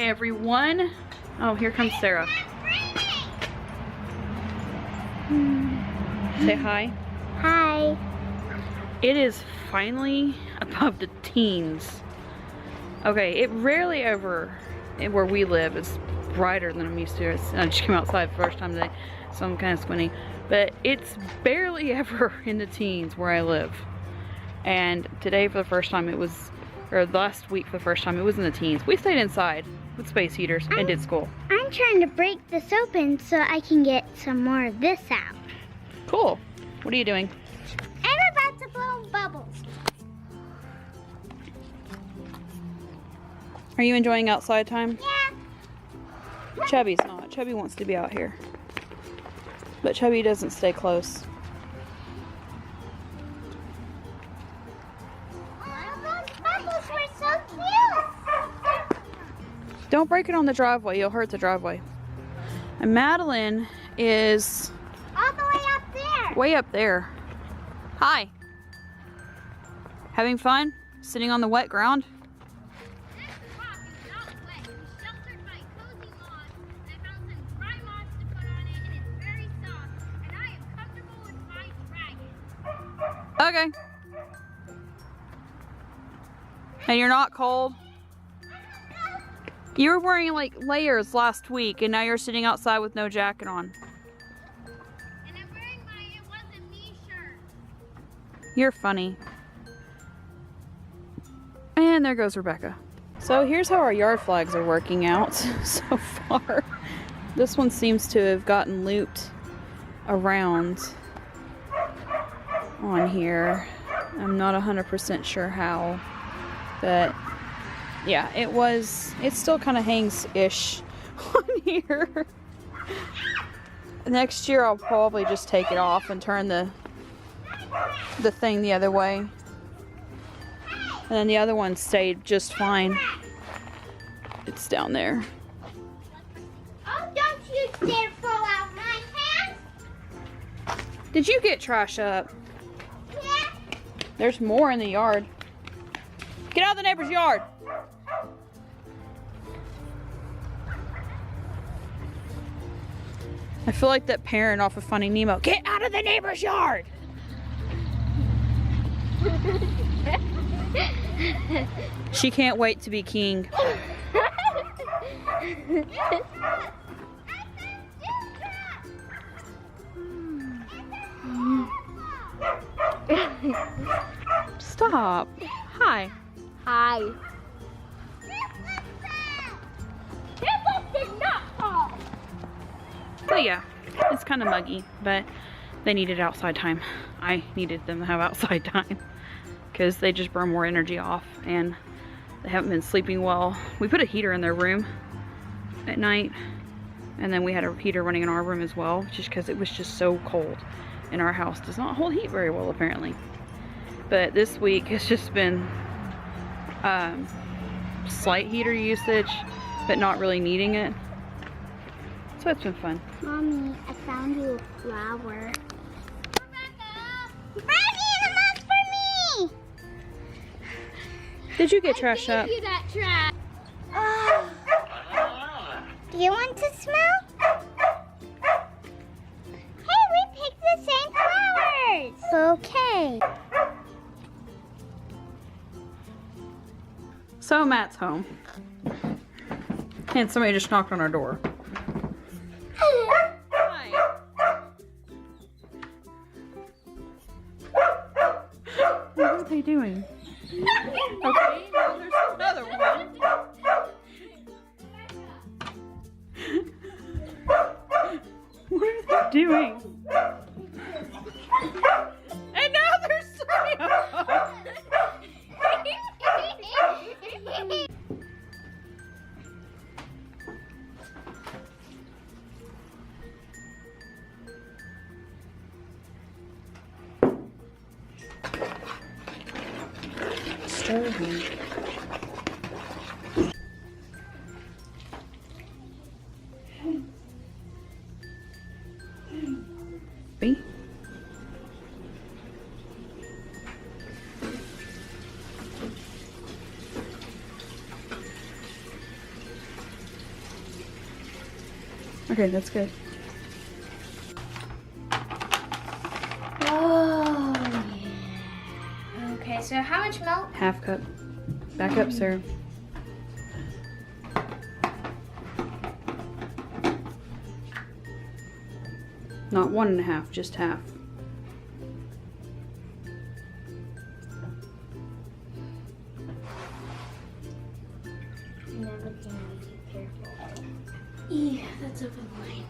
Hi everyone. Oh, here comes Sarah. Say hi. Hi. It is finally above the teens. Okay, it rarely ever, where we live, is brighter than I'm used to. I just came outside the first time today, so I'm kind of squinty. But it's barely ever in the teens where I live. And today for the first time it was, or last week for the first time, it was in the teens. We stayed inside with space heaters and did school. I'm trying to break this open so I can get some more of this out. Cool. What are you doing? I'm about to blow bubbles. Are you enjoying outside time? Yeah. Chubby's not. Chubby wants to be out here. But Chubby doesn't stay close. Those bubbles were so cute. Don't break it on the driveway. You'll hurt the driveway. And Madeline is All the way up there. way up there. Hi. Having fun? Sitting on the wet ground? Okay. And you're not cold? You were wearing like layers last week and now you're sitting outside with no jacket on. And I'm wearing my It Wasn't Me shirt. You're funny. And there goes Rebecca. So here's how our yard flags are working out so far. This one seems to have gotten looped around on here. I'm not 100% sure how, but yeah, it still kind of hangs-ish on here. Next year I'll probably just take it off and turn the thing the other way. And then the other one stayed just fine. It's down there. Oh, don't you dare pull out my hands. Did you get trash up? Yeah. There's more in the yard. Get out of the neighbor's yard. I feel like that parent off of Finding Nemo. Get out of the neighbor's yard. She can't wait to be king. Stop. Hi. Hi. Did not fall. So yeah, it's kind of muggy, but they needed outside time. I needed them to have outside time because they just burn more energy off and they haven't been sleeping well. We put a heater in their room at night and then we had a heater running in our room as well, just because it was just so cold. And our house does not hold heat very well apparently. But this week it's just been slight heater usage, but not really needing it. So it's been fun. Mommy, I found you a flower. Bradley, the mom's for me! Did you get trash up? You that trash. Oh. Do you want to smell? Hey, we picked the same flowers. Okay. So Matt's home. And somebody just knocked on our door. Hi. What are they doing? Okay, now there's another one. What are they doing? And now there's three of them. B. Okay, that's good. Oh, yeah. Okay, so how much milk? Half cup. Back up, sir. Not 1.5, just half. Careful. Yeah, that's overboard.